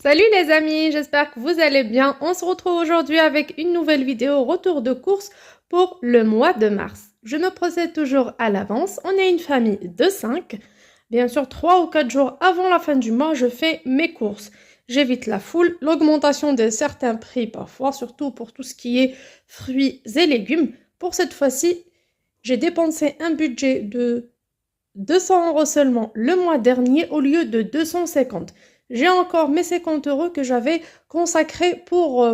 Salut les amis, j'espère que vous allez bien. On se retrouve aujourd'hui avec une nouvelle vidéo retour de course pour le mois de mars. Je me procède toujours à l'avance. On est une famille de 5. Bien sûr, 3 ou 4 jours avant la fin du mois, je fais mes courses. J'évite la foule, l'augmentation de certains prix parfois, surtout pour tout ce qui est fruits et légumes. Pour cette fois-ci, j'ai dépensé un budget de 200 € seulement le mois dernier au lieu de 250. J'ai encore mes 50 € que j'avais consacrés pour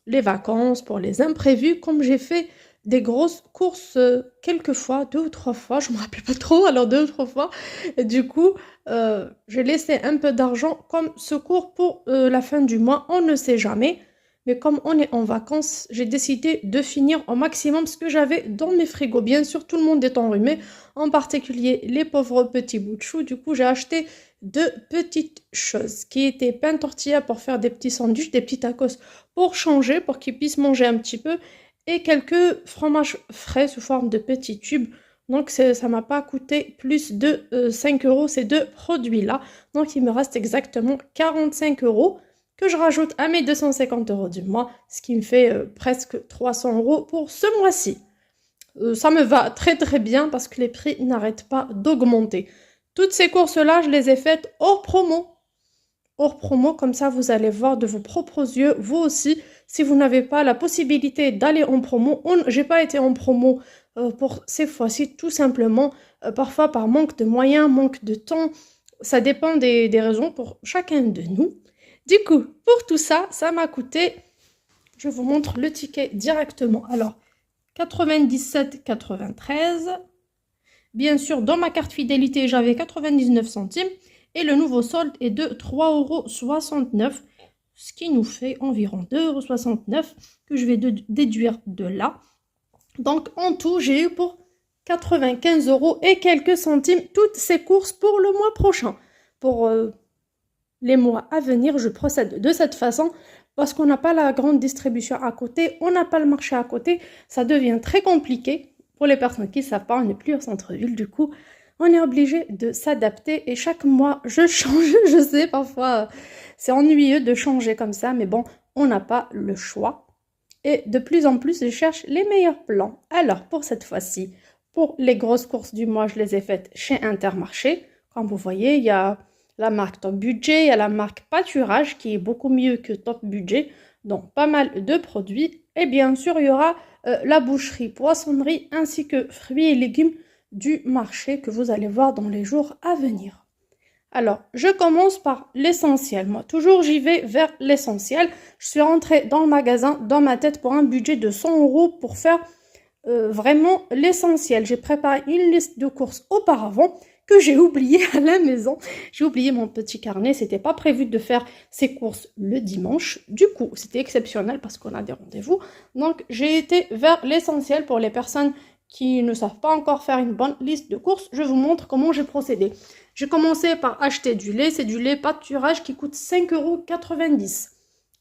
les vacances, pour les imprévus, comme j'ai fait des grosses courses quelques fois, 2 ou 3 fois, je ne me rappelle pas trop, alors 2 ou 3 fois. Et du coup, j'ai laissé un peu d'argent comme secours pour la fin du mois, on ne sait jamais. Mais comme on est en vacances, j'ai décidé de finir au maximum ce que j'avais dans mes frigos. Bien sûr, tout le monde est enrhumé, en particulier les pauvres petits bouts de chou. Du coup, j'ai acheté deux petites choses qui étaient pain tortilla pour faire des petits sandwichs, des petits tacos pour changer, pour qu'ils puissent manger un petit peu, et quelques fromages frais sous forme de petits tubes. Donc ça m'a pas coûté plus de 5 € ces deux produits-là. Donc il me reste exactement 45 € que je rajoute à mes 250 € du mois, ce qui me fait presque 300 € pour ce mois-ci. Ça me va très très bien parce que les prix n'arrêtent pas d'augmenter. Toutes ces courses-là, je les ai faites hors promo. Hors promo, comme ça vous allez voir de vos propres yeux, vous aussi, si vous n'avez pas la possibilité d'aller en promo. J'ai pas été en promo pour ces fois-ci, tout simplement, parfois par manque de moyens, manque de temps. Ça dépend des raisons pour chacun de nous. Du coup, pour tout ça, ça m'a coûté, je vous montre le ticket directement. Alors, 97,93. Bien sûr, dans ma carte fidélité, j'avais 99 centimes. Et le nouveau solde est de 3,69 €, ce qui nous fait environ 2,69 € que je vais déduire de là. Donc, en tout, j'ai eu pour 95 € et quelques centimes toutes ces courses pour le mois prochain. Pour les mois à venir, je procède de cette façon parce qu'on n'a pas la grande distribution à côté, on n'a pas le marché à côté, ça devient très compliqué. Pour les personnes qui ne savent pas, on n'est plus au centre-ville, du coup, on est obligé de s'adapter et chaque mois, je change. Je sais, parfois, c'est ennuyeux de changer comme ça, mais bon, on n'a pas le choix. Et de plus en plus, je cherche les meilleurs plans. Alors, pour cette fois-ci, pour les grosses courses du mois, je les ai faites chez Intermarché. Comme vous voyez, il y a la marque Top Budget, il y a la marque Pâturage qui est beaucoup mieux que Top Budget. Donc, pas mal de produits. Et bien sûr, il y aura la boucherie, poissonnerie, ainsi que fruits et légumes du marché que vous allez voir dans les jours à venir. Alors, je commence par l'essentiel. Moi, toujours, j'y vais vers l'essentiel. Je suis rentrée dans le magasin, dans ma tête, pour un budget de 100 € pour faire vraiment l'essentiel. J'ai préparé une liste de courses auparavant que j'ai oublié à la maison. J'ai oublié mon petit carnet. C'était pas prévu de faire ces courses le dimanche. Du coup, c'était exceptionnel parce qu'on a des rendez-vous. Donc, j'ai été vers l'essentiel pour les personnes qui ne savent pas encore faire une bonne liste de courses. Je vous montre comment j'ai procédé. J'ai commencé par acheter du lait. C'est du lait pâturage qui coûte 5,90 €.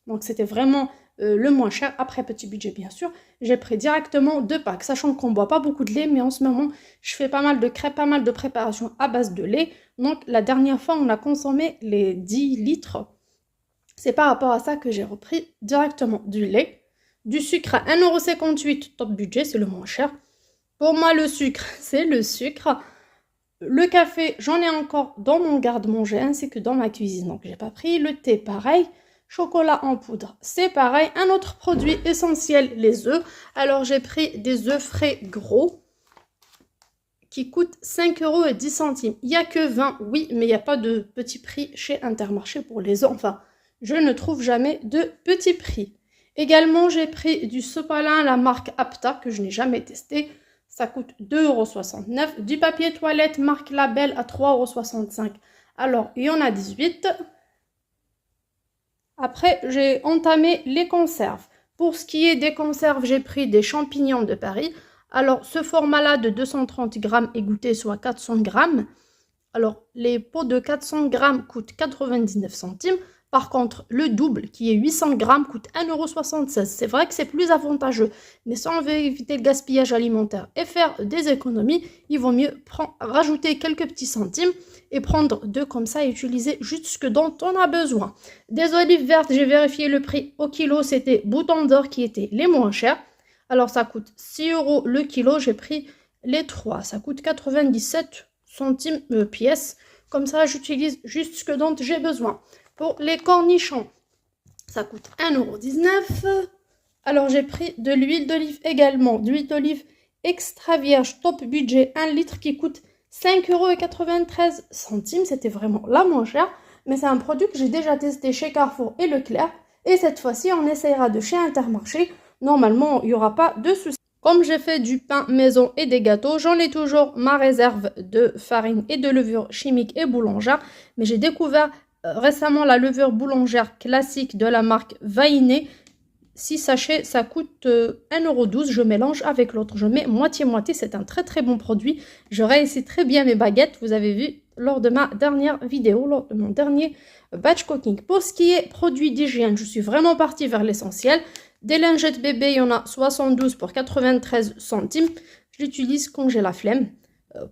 Donc, c'était vraiment le moins cher, après petit budget bien sûr. J'ai pris directement 2 packs, sachant qu'on ne boit pas beaucoup de lait, mais en ce moment, je fais pas mal de crêpes, pas mal de préparations à base de lait. Donc, la dernière fois, on a consommé les 10 litres. C'est par rapport à ça que j'ai repris directement du lait. Du sucre à 1,58 € top budget, c'est le moins cher. Pour moi, le sucre, c'est le sucre. Le café, j'en ai encore dans mon garde-manger ainsi que dans ma cuisine, donc j'ai pas pris. Le thé, pareil. Chocolat en poudre, c'est pareil. Un autre produit essentiel, les œufs. Alors, j'ai pris des œufs frais gros qui coûtent 5,10 €. Il n'y a que 20, oui, mais il n'y a pas de petit prix chez Intermarché pour les œufs. Enfin, je ne trouve jamais de petit prix. Également, j'ai pris du sopalin, la marque Apta, que je n'ai jamais testé. Ça coûte 2,69 €. Du papier toilette, marque Label, à 3,65 €. Alors, il y en a 18. Après, j'ai entamé les conserves. Pour ce qui est des conserves, j'ai pris des champignons de Paris. Alors, ce format-là de 230 grammes égoutté, soit 400 grammes. Alors, les pots de 400 grammes coûtent 99 centimes. Par contre, le double, qui est 800 grammes, coûte 1,76 €. C'est vrai que c'est plus avantageux, mais si on veut éviter le gaspillage alimentaire et faire des économies, il vaut mieux rajouter quelques petits centimes et prendre deux comme ça et utiliser juste ce dont on a besoin. Des olives vertes, j'ai vérifié le prix au kilo, c'était Bouton d'Or qui était les moins chers. Alors ça coûte 6 € le kilo, j'ai pris les 3, ça coûte 97 centimes pièce. Comme ça, j'utilise juste ce dont j'ai besoin. Pour les cornichons, ça coûte 1,19 €. Alors, j'ai pris de l'huile d'olive également. D'huile d'olive extra vierge, top budget, 1 litre qui coûte 5,93 €. C'était vraiment la moins chère. Mais c'est un produit que j'ai déjà testé chez Carrefour et Leclerc. Et cette fois-ci, on essayera de chez Intermarché. Normalement, il n'y aura pas de soucis. Comme j'ai fait du pain maison et des gâteaux, j'en ai toujours ma réserve de farine et de levure chimique et boulangère. Mais j'ai découvert récemment la levure boulangère classique de la marque Vainé. 6 sachets, ça coûte 1,12 €. Je mélange avec l'autre. Je mets moitié-moitié. C'est un très très bon produit. Je réussis très bien mes baguettes. Vous avez vu lors de ma dernière vidéo, lors de mon dernier batch cooking. Pour ce qui est produits d'hygiène, je suis vraiment partie vers l'essentiel. Des lingettes bébé, il y en a 72 pour 93 centimes. Je l'utilise quand j'ai la flemme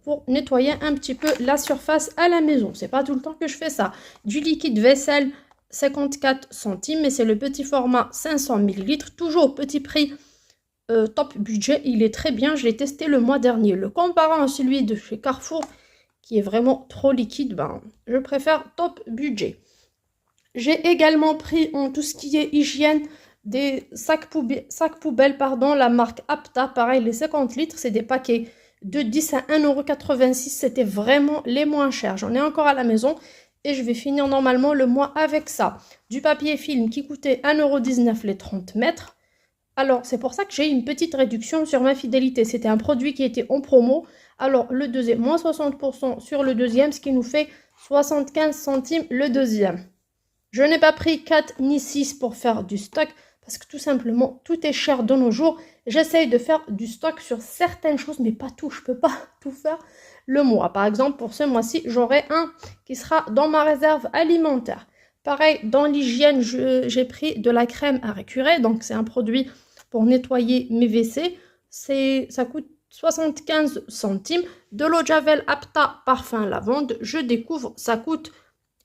pour nettoyer un petit peu la surface à la maison. C'est pas tout le temps que je fais ça. Du liquide vaisselle, 54 centimes, mais c'est le petit format 500 ml. Toujours petit prix, top budget. Il est très bien, je l'ai testé le mois dernier. Le comparant à celui de chez Carrefour, qui est vraiment trop liquide, ben, je préfère top budget. J'ai également pris en tout ce qui est hygiène des sacs poubelles, la marque Apta. Pareil, les 50 litres, c'est des paquets de 10 à 1,86 €. C'était vraiment les moins chers. J'en ai encore à la maison et je vais finir normalement le mois avec ça. Du papier film qui coûtait 1,19 € les 30 mètres. Alors, c'est pour ça que j'ai une petite réduction sur ma fidélité. C'était un produit qui était en promo. Alors, le deuxième, moins 60% sur le deuxième, ce qui nous fait 75 centimes le deuxième. Je n'ai pas pris 4 ni 6 pour faire du stock parce que tout simplement, tout est cher de nos jours. J'essaye de faire du stock sur certaines choses, mais pas tout. Je ne peux pas tout faire le mois. Par exemple, pour ce mois-ci, j'aurai un qui sera dans ma réserve alimentaire. Pareil, dans l'hygiène, j'ai pris de la crème à récurer. Donc, c'est un produit pour nettoyer mes WC. Ça coûte 75 centimes. De l'eau de Javel Apta parfum lavande. Je découvre, ça coûte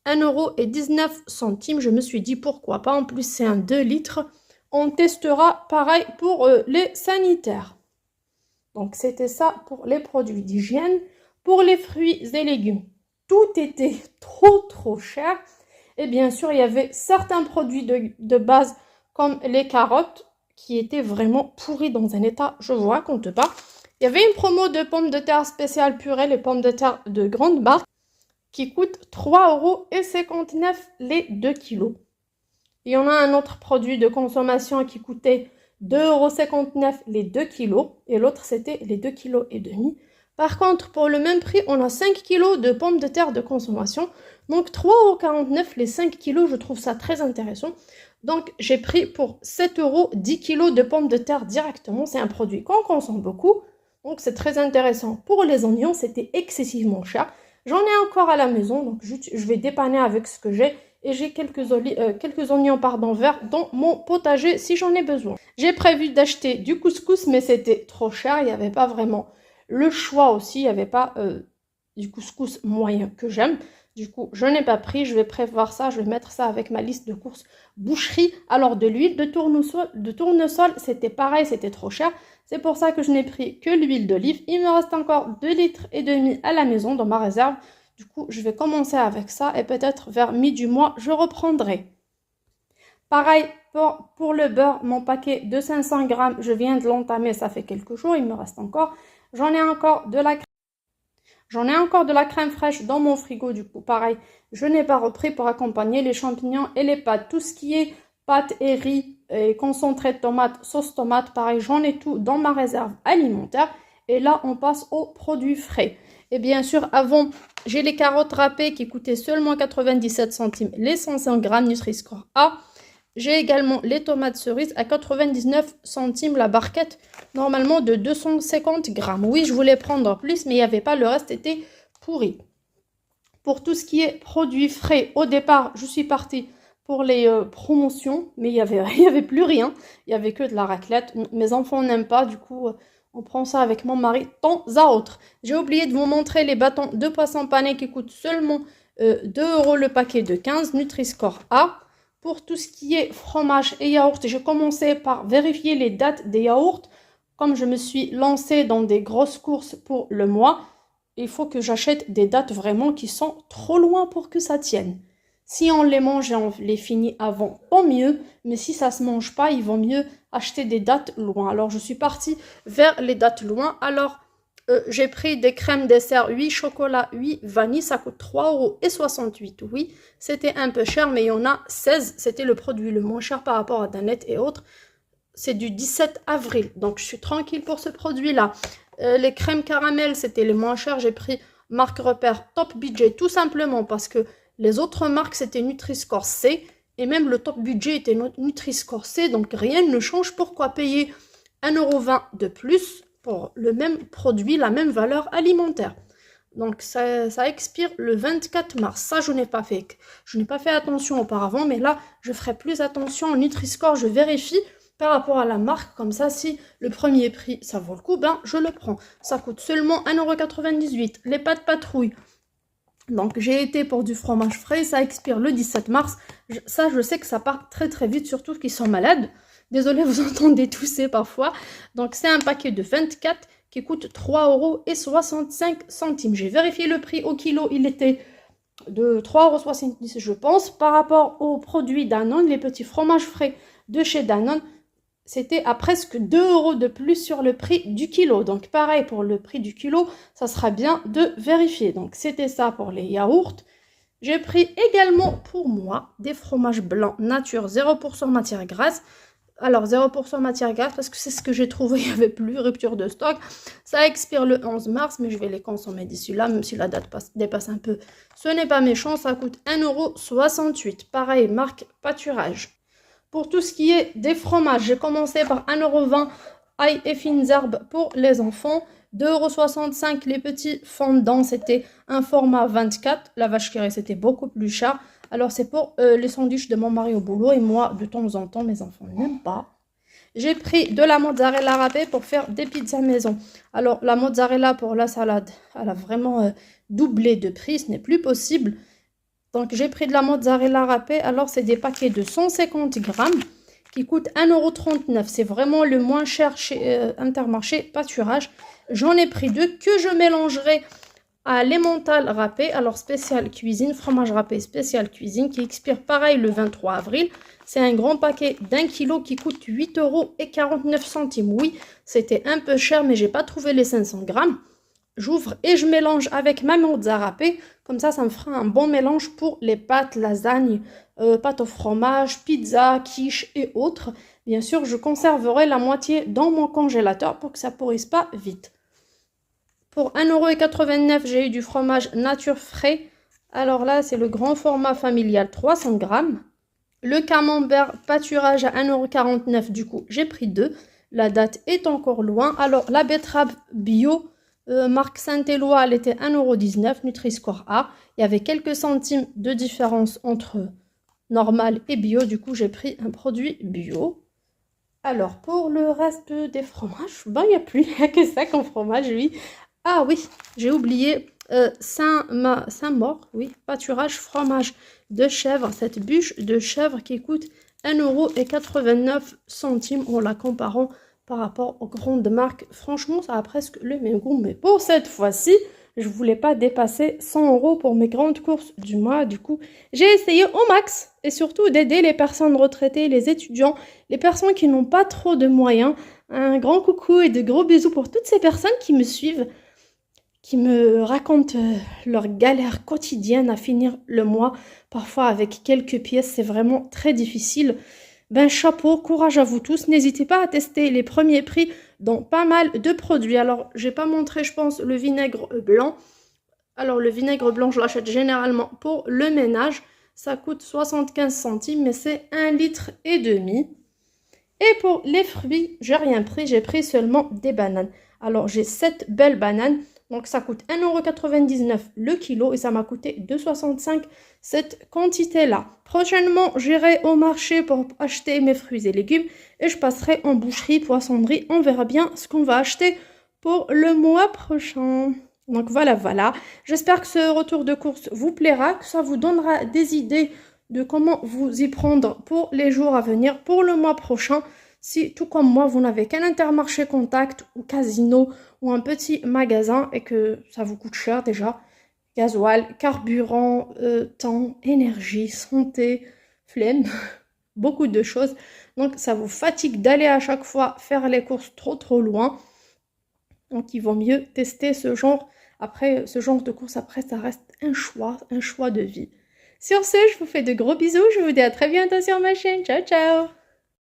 1,19 €. Je me suis dit pourquoi pas. En plus, c'est un 2 litres. On testera pareil pour les sanitaires. Donc, c'était ça pour les produits d'hygiène. Pour les fruits et légumes, tout était trop cher. Et bien sûr, il y avait certains produits de base comme les carottes qui étaient vraiment pourries dans un état, je vous raconte pas. Il y avait une promo de pommes de terre spéciales purée, les pommes de terre de grande marque, qui coûte 3,59 € les 2 kilos. Il y en a un autre produit de consommation qui coûtait 2,59 € les 2 kilos. Et l'autre, c'était les 2,5 kg. Par contre, pour le même prix, on a 5 kg de pommes de terre de consommation. Donc 3,49 € les 5 kg, je trouve ça très intéressant. Donc j'ai pris pour 7 € 10 kg de pommes de terre directement. C'est un produit qu'on consomme beaucoup. Donc c'est très intéressant. Pour les oignons, c'était excessivement cher. J'en ai encore à la maison, donc je vais dépanner avec ce que j'ai. Et j'ai quelques oignons verts dans mon potager si j'en ai besoin. J'ai prévu d'acheter du couscous, mais c'était trop cher. Il n'y avait pas vraiment le choix aussi. Il n'y avait pas du couscous moyen que j'aime. Du coup, je n'ai pas pris. Je vais prévoir ça. Je vais mettre ça avec ma liste de courses boucherie. Alors, de l'huile de tournesol, c'était pareil. C'était trop cher. C'est pour ça que je n'ai pris que l'huile d'olive. Il me reste encore 2,5 litres à la maison dans ma réserve. Du coup, je vais commencer avec ça et peut-être vers mi-du-mois, je reprendrai. Pareil, pour le beurre, mon paquet de 500 grammes, je viens de l'entamer, ça fait quelques jours, il me reste encore. J'en ai encore de la crème fraîche dans mon frigo, du coup, pareil, je n'ai pas repris pour accompagner les champignons et les pâtes. Tout ce qui est pâtes et riz et concentré de tomate, sauce tomate, pareil, j'en ai tout dans ma réserve alimentaire. Et là, on passe aux produits frais. Et bien sûr, avant, j'ai les carottes râpées qui coûtaient seulement 97 centimes les 105 grammes Nutri-Score A. J'ai également les tomates cerises à 99 centimes la barquette, normalement de 250 grammes. Oui, je voulais prendre plus, mais il n'y avait pas, le reste était pourri. Pour tout ce qui est produits frais, au départ, je suis partie pour les promotions, mais il y avait plus rien. Il y avait que de la raclette. Mes enfants n'aiment pas, du coup, on prend ça avec mon mari de temps à autre. J'ai oublié de vous montrer les bâtons de poisson pané qui coûtent seulement 2 euros le paquet de 15, Nutri-Score A. Pour tout ce qui est fromage et yaourt, j'ai commencé par vérifier les dates des yaourts. Comme je me suis lancée dans des grosses courses pour le mois, il faut que j'achète des dates vraiment qui sont trop loin pour que ça tienne. Si on les mange et on les finit avant, tant mieux. Mais si ça ne se mange pas, il vaut mieux acheter des dates loin. Alors, je suis partie vers les dates loin. Alors, j'ai pris des crèmes dessert 8 chocolat, 8 vanille. Ça coûte 3,68 €. Oui, c'était un peu cher, mais il y en a 16. C'était le produit le moins cher par rapport à Danette et autres. C'est du 17 avril. Donc, je suis tranquille pour ce produit-là. Les crèmes caramel, c'était les moins chers. J'ai pris marque repère Top Budget tout simplement parce que les autres marques, c'était Nutri-Score C. Et même le top budget était Nutri-Score C. Donc, rien ne change. Pourquoi payer 1,20 € de plus pour le même produit, la même valeur alimentaire? Donc, ça expire le 24 mars. Ça, je n'ai pas fait. Je n'ai pas fait attention auparavant. Mais là, je ferai plus attention au Nutri-Score. Je vérifie par rapport à la marque. Comme ça, si le premier prix, ça vaut le coup, ben, je le prends. Ça coûte seulement 1,98 €. Les pâtes patrouilles. Donc, j'ai été pour du fromage frais, ça expire le 17 mars. Ça, je sais que ça part très très vite, surtout qu'ils sont malades. Désolée, vous entendez tousser parfois. Donc, c'est un paquet de 24 qui coûte 3,65 €. J'ai vérifié le prix au kilo, il était de 3,70 €, je pense. Par rapport aux produits Danone, les petits fromages frais de chez Danone, c'était à presque 2 € de plus sur le prix du kilo. Donc, pareil pour le prix du kilo, ça sera bien de vérifier. Donc, c'était ça pour les yaourts. J'ai pris également pour moi des fromages blancs nature 0% matière grasse. Alors, 0% matière grasse parce que c'est ce que j'ai trouvé, il n'y avait plus, rupture de stock. Ça expire le 11 mars, mais je vais les consommer d'ici là, même si la date dépasse un peu. Ce n'est pas méchant, ça coûte 1,68 €. Pareil, marque pâturage. Pour tout ce qui est des fromages, j'ai commencé par 1,20 € ail et fines herbes pour les enfants. 2,65 € les petits fondants, c'était un format 24. La vache qui rit, c'était beaucoup plus cher. Alors, c'est pour les sandwichs de mon mari au boulot. Et moi, de temps en temps, mes enfants n'aiment pas. J'ai pris de la mozzarella râpée pour faire des pizzas maison. Alors, la mozzarella pour la salade, elle a vraiment doublé de prix. Ce n'est plus possible. Donc, j'ai pris de la mozzarella râpée. Alors, c'est des paquets de 150 grammes qui coûtent 1,39 €. C'est vraiment le moins cher chez Intermarché Pâturage. J'en ai pris deux que je mélangerai à l'emmental râpé. Alors, spécial cuisine, fromage râpé spécial cuisine qui expire pareil le 23 avril. C'est un grand paquet d'1 kg qui coûte 8,49 €. Oui, c'était un peu cher, mais j'ai pas trouvé les 500 grammes. J'ouvre et je mélange avec ma mozza râpée. Comme ça me fera un bon mélange pour les pâtes, lasagne, pâtes au fromage, pizza, quiche et autres. Bien sûr, je conserverai la moitié dans mon congélateur pour que ça pourrisse pas vite. Pour 1,89 €, j'ai eu du fromage nature frais. Alors là, c'est le grand format familial, 300 grammes. Le camembert pâturage à 1,49 €, du coup, j'ai pris deux. La date est encore loin. Alors, la betterave bio, marque Saint-Éloi, elle était 1,19 €, Nutri-Score A. Il y avait quelques centimes de différence entre normal et bio. Du coup, j'ai pris un produit bio. Alors, pour le reste des fromages, ben, il n'y a plus, il n'y a que ça comme fromage, oui. Ah oui, j'ai oublié Saint-Maur, oui, pâturage fromage de chèvre, cette bûche de chèvre qui coûte 1,89 € en la comparant par rapport aux grandes marques. Franchement, ça a presque le même goût, mais pour cette fois-ci, je ne voulais pas dépasser 100 € pour mes grandes courses du mois. Du coup, j'ai essayé au max et surtout d'aider les personnes retraitées, les étudiants, les personnes qui n'ont pas trop de moyens. Un grand coucou et de gros bisous pour toutes ces personnes qui me suivent, qui me racontent leur galère quotidienne à finir le mois, parfois avec quelques pièces. C'est vraiment très difficile. Ben chapeau, courage à vous tous. N'hésitez pas à tester les premiers prix dans pas mal de produits. Alors, j'ai pas montré, je pense, le vinaigre blanc. Alors, le vinaigre blanc, je l'achète généralement pour le ménage. Ça coûte 75 centimes, mais c'est 1,5 litre. Et pour les fruits, j'ai rien pris. J'ai pris seulement des bananes. Alors, j'ai 7 belles bananes. Donc ça coûte 1,99 € le kilo et ça m'a coûté 2,65 € cette quantité-là. Prochainement, j'irai au marché pour acheter mes fruits et légumes et je passerai en boucherie, poissonnerie. On verra bien ce qu'on va acheter pour le mois prochain. Donc voilà. J'espère que ce retour de course vous plaira, que ça vous donnera des idées de comment vous y prendre pour les jours à venir, pour le mois prochain. Si, tout comme moi, vous n'avez qu'un Intermarché Contact ou Casino ou un petit magasin et que ça vous coûte cher déjà, gasoil, carburant, temps, énergie, santé, flemme, beaucoup de choses. Donc ça vous fatigue d'aller à chaque fois faire les courses trop loin. Donc il vaut mieux tester ce genre. Après, ce genre de course, après, ça reste un choix de vie. Sur ce, je vous fais de gros bisous. Je vous dis à très bientôt sur ma chaîne. Ciao, ciao!